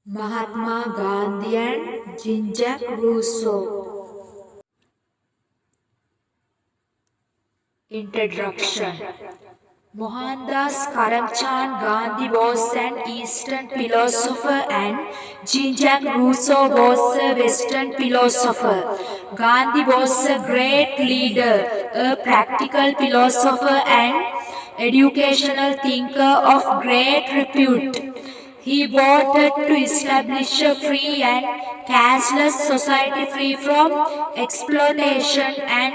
Mahatma Gandhi and Jean-Jacques Rousseau. Introduction. Mohandas Karamchand Gandhi was an Eastern philosopher and Jean-Jacques Rousseau was a Western philosopher. Gandhi was a great leader, a practical philosopher and educational thinker of great repute. He voted to establish a free and casteless society free from exploitation and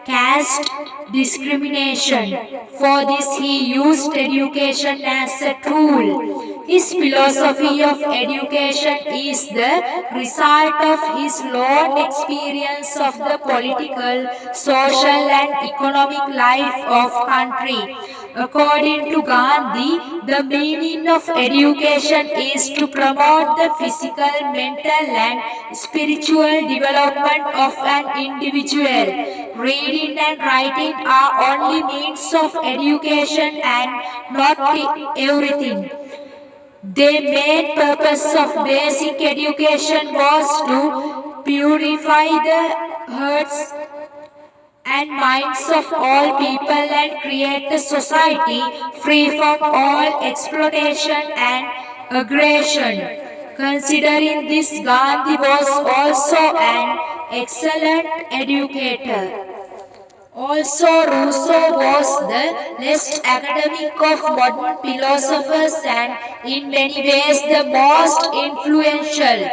caste discrimination. For this, he used education as a tool. His philosophy of education is the result of his long experience of the political, social, and economic life of country. According to Gandhi, the meaning of education is to promote the physical, mental, and spiritual development of an individual. Reading and writing are only means of education and not everything. The main purpose of basic education was to purify the hearts and minds of all people and create a society free from all exploitation and aggression. Considering this, Gandhi was also an excellent educator. Also, Rousseau was the less academic of modern philosophers and in many ways the most influential.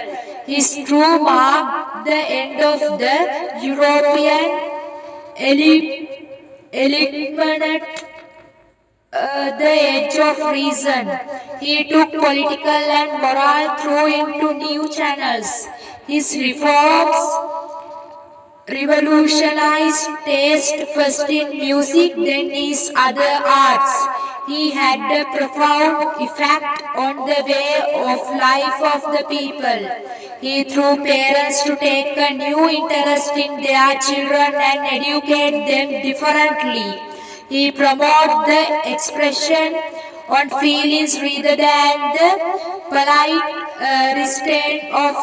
His true marked the end of the European eliminate the edge of reason. He took political and moral through into new channels. His reforms revolutionized taste first in music, then in other arts. He had a profound effect on the way of life of the people. He threw parents to take a new interest in their children and educate them differently. He promoted the expression on feelings rather than the polite restraint of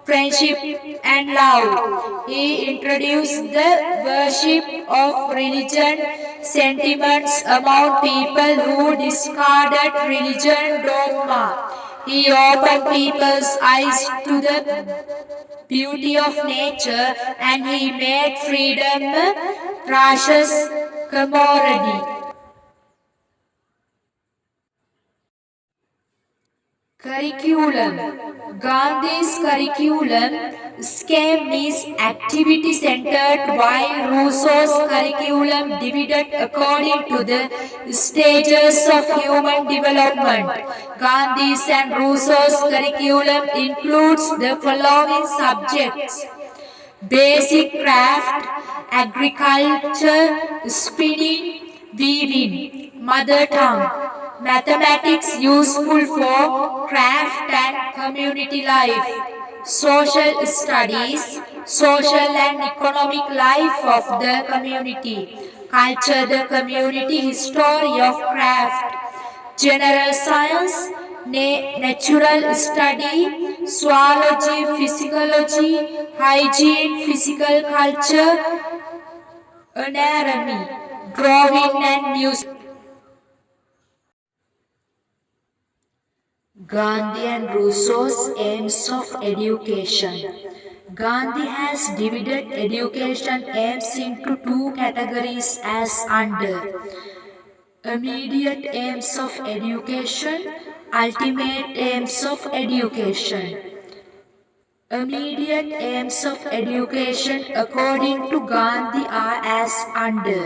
friendship and love. He introduced the worship of religion sentiments among people who discarded religion dogma. He opened people's eyes to the beauty of nature and he made freedom a precious commodity. Curriculum. Gandhi's curriculum scheme is activity centered while Rousseau's curriculum divided according to the stages of human development. Gandhi's and Rousseau's curriculum includes the following subjects: basic craft, agriculture, spinning, weaving, mother tongue, mathematics useful for craft and community life, social studies, social and economic life of the community, culture, the community history of craft, general science, natural study, zoology, physiology, hygiene, physical culture, anatomy, drawing and music. Gandhi and Rousseau's aims of education. Gandhi has divided education aims into two categories as under: immediate aims of education, ultimate aims of education. Immediate aims of education according to Gandhi are as under: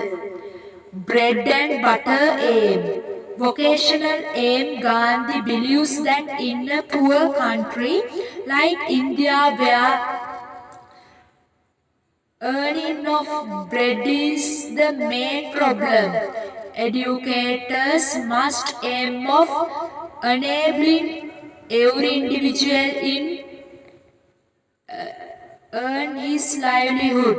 bread and butter aim. Vocational aim. Gandhi believes that in a poor country like India, where earning of bread is the main problem, educators must aim of enabling every individual in earn his livelihood.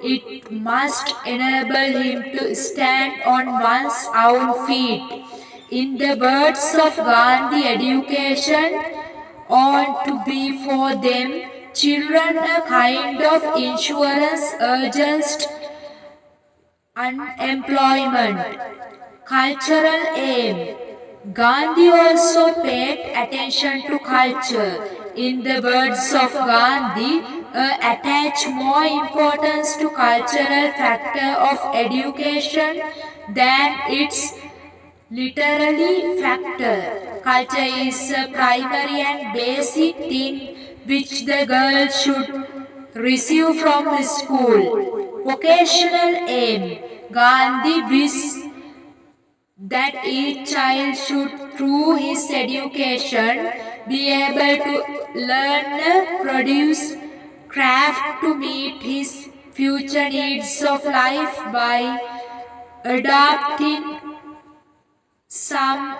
It must enable him to stand on one's own feet. In the words of Gandhi, education on to be for them children a kind of insurance against unemployment. Cultural aim. Gandhi also paid attention to culture. In the words of Gandhi, attach more importance to cultural factor of education than its literally factor. Culture is a primary and basic thing which the girl should receive from the school. Vocational aim. Gandhi wished that each child should, through his education, be able to learn, produce, craft to meet his future needs of life by adopting some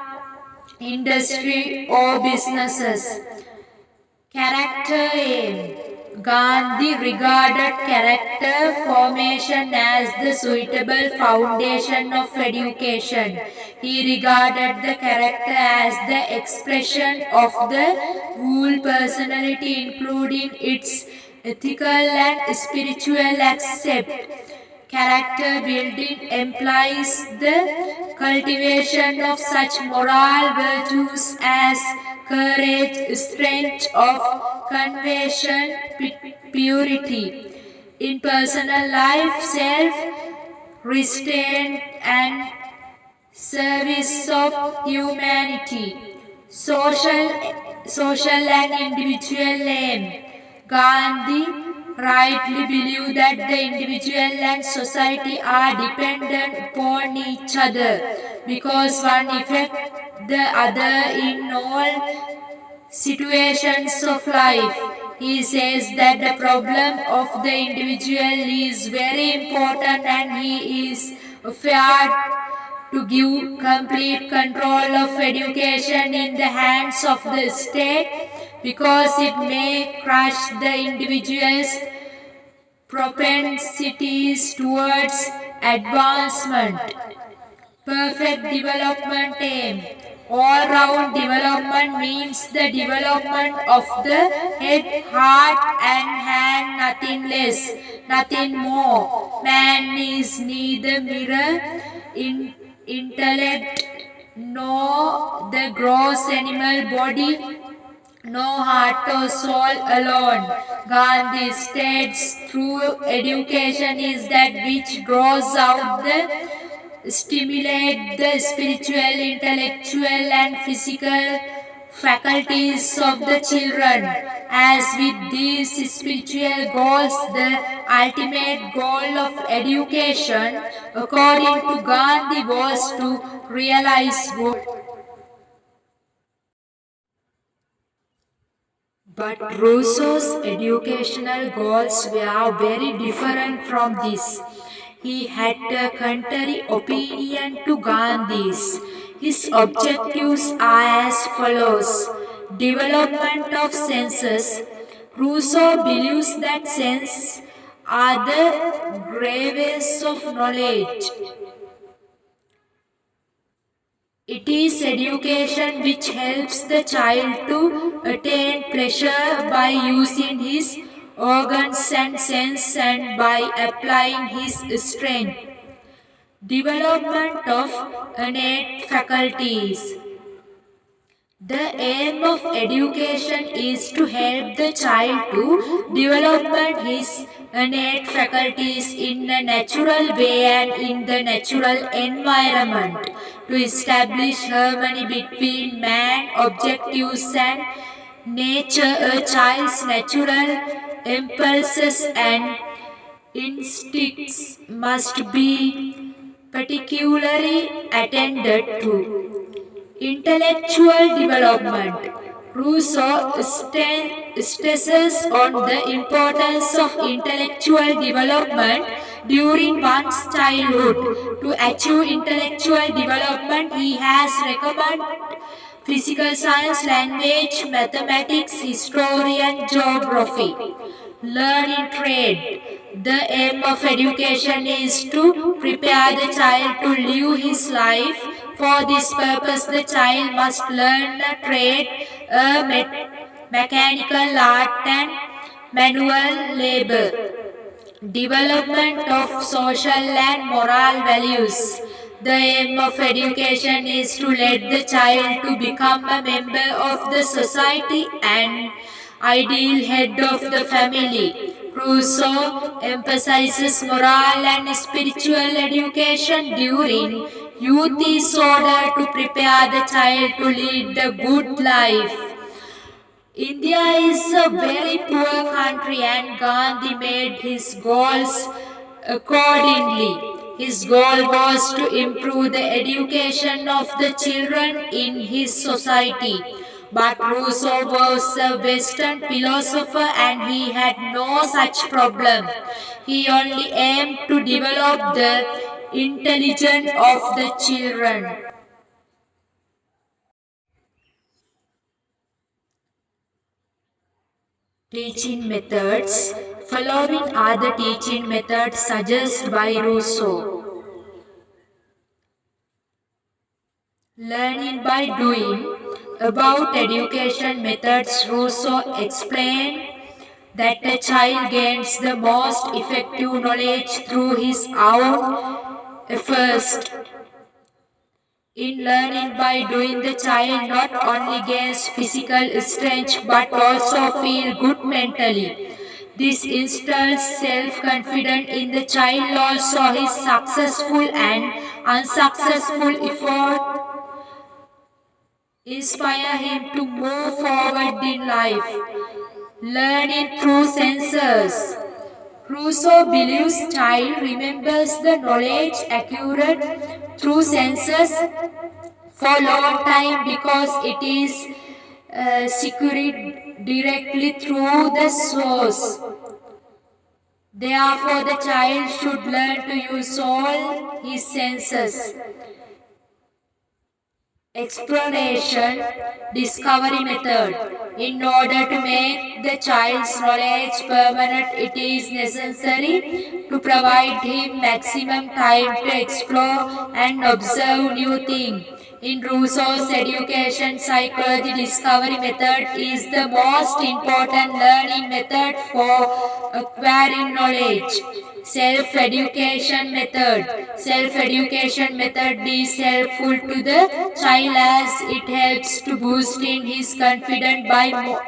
industry or businesses. Character aim. Gandhi regarded character formation as the suitable foundation of education. He regarded the character as the expression of the whole personality, including its ethical and spiritual aspect. Character building implies the cultivation of such moral virtues as courage, strength of conviction, purity in personal life, self-restraint and service of humanity. Social and individual aim. Gandhi rightly believed that the individual and society are dependent upon each other because one affects the other in all situations of life. He says that the problem of the individual is very important and he is fair to give complete control of education in the hands of the state because it may crush the individual's propensities towards advancement. Perfect development aim. All-round development means the development of the head, heart and hand, nothing less, nothing more. Man is neither mirror in intellect nor the gross animal body, no heart or soul alone. Gandhi states through education is that which draws out the stimulate the spiritual, intellectual and physical faculties of the children. As with these spiritual goals, the ultimate goal of education, according to Gandhi, was to realize good. But Rousseau's educational goals were very different from this. He had a contrary opinion to Gandhi's. His objectives are as follows. Development of senses. Rousseau believes that senses are the graves of knowledge. It is education which helps the child to attain pleasure by using his organs and sense and by applying his strength. Development of innate faculties. The aim of education is to help the child to develop his innate faculties in a natural way and in the natural environment, to establish harmony between man, objectives and nature. A child's natural impulses and instincts must be particularly attended to. Intellectual development. Rousseau stresses on the importance of intellectual development during one's childhood. To achieve intellectual development, he has recommended physical science, language, mathematics, history and geography. Learning trade. The aim of education is to prepare the child to live his life. For this purpose, the child must learn a trade, a mechanical art and manual labor. Development of social and moral values. The aim of education is to let the child to become a member of the society and ideal head of the family. Rousseau emphasizes moral and spiritual education during youth in order to prepare the child to lead the good life. India is a very poor country and Gandhi made his goals accordingly. His goal was to improve the education of the children in his society. But Rousseau was a Western philosopher and he had no such problem. He only aimed to develop the intelligence of the children. Teaching methods. Following are the teaching methods suggested by Rousseau. Learning by doing. About education methods, Rousseau explained that a child gains the most effective knowledge through his own efforts. In learning by doing, the child not only gains physical strength but also feel good mentally. This instills self-confidence in the child. Also his successful and unsuccessful effort inspire him to move forward in life. Learning through senses. Rousseau believes child remembers the knowledge acquired through senses for long time because it is secured directly through the source. Therefore, the child should learn to use all his senses. Exploration discovery method. In order to make the child's knowledge permanent, it is necessary to provide him maximum time to explore and observe new things. In Rousseau's education psychology, discovery method is the most important learning method for acquiring knowledge. Self-education method. Self-education method is helpful to the child as it helps to boost in his confidence by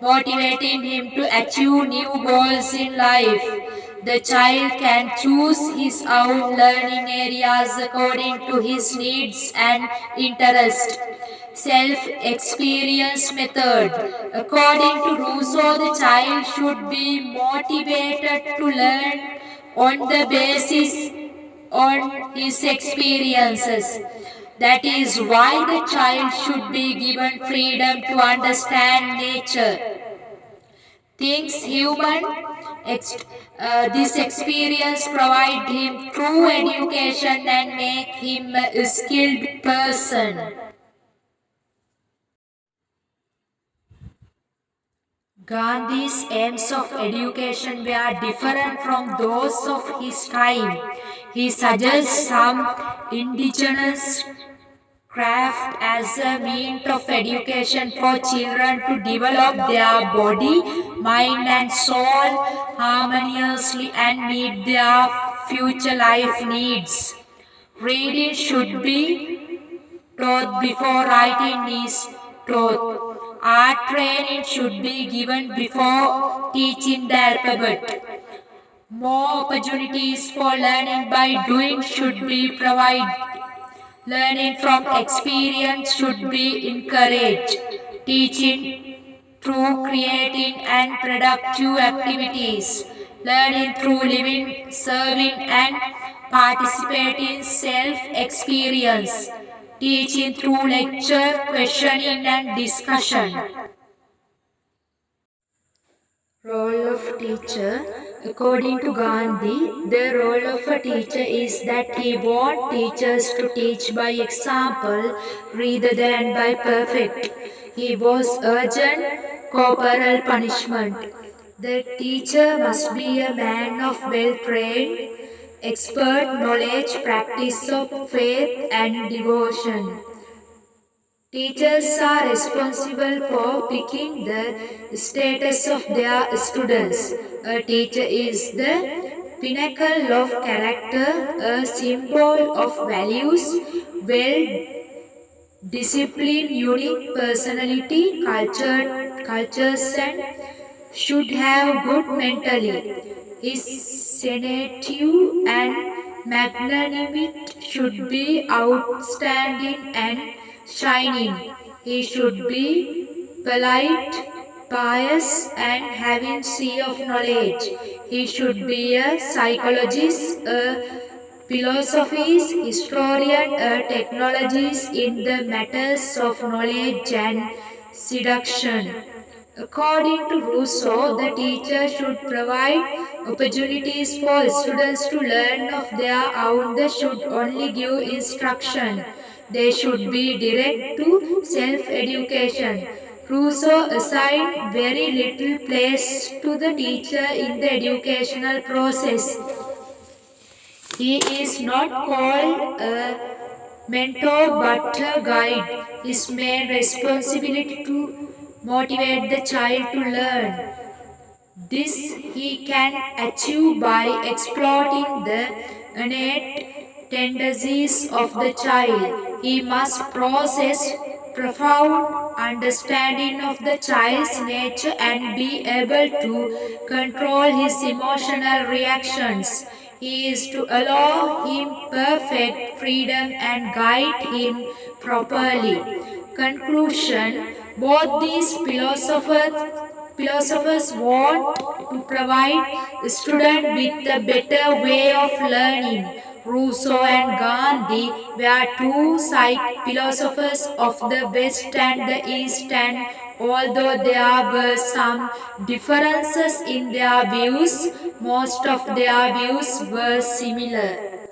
motivating him to achieve new goals in life. The child can choose his own learning areas according to his needs and interests. Self-experience method. According to Rousseau, the child should be motivated to learn on the basis on his experiences. That is why the child should be given freedom to understand nature. Things human, this experience provide him true education and make him a skilled person. Gandhi's aims of education were different from those of his time. He suggests some indigenous craft as a means of education for children to develop their body, mind and soul harmoniously and meet their future life needs. Reading should be taught before writing is taught. Art training should be given before teaching the alphabet. More opportunities for learning by doing should be provided. Learning from experience should be encouraged. Teaching through creating and productive activities. Learning through living, serving and participating self-experience. Teaching through lecture, questioning and discussion. Role of teacher. According to Gandhi, the role of a teacher is that he wants teachers to teach by example rather than by perfect. He was urgent corporal punishment. The teacher must be a man of well-trained, expert knowledge, practice of faith and devotion. Teachers are responsible for picking the status of their students. A teacher is the pinnacle of character, a symbol of values, well disciplined, unique personality, cultures and should have good mentally. His sensitive and magnanimity should be outstanding and shining. He should be polite, pious, and having sea of knowledge. He should be a psychologist, a philosophies, historian, technologies in the matters of knowledge and seduction. According to Rousseau, the teacher should provide opportunities for students to learn of their own. They should only give instruction. They should be direct to self-education. Rousseau assigned very little place to the teacher in the educational process. He is not called a mentor but a guide. His main responsibility to motivate the child to learn. This he can achieve by exploiting the innate tendencies of the child. He must possess profound understanding of the child's nature and be able to control his emotional reactions. He is to allow him perfect freedom and guide him properly. Conclusion: both these philosophers want to provide students with a better way of learning. Rousseau and Gandhi were two side philosophers of the West and the East, and although there were some differences in their views, most of their views were similar.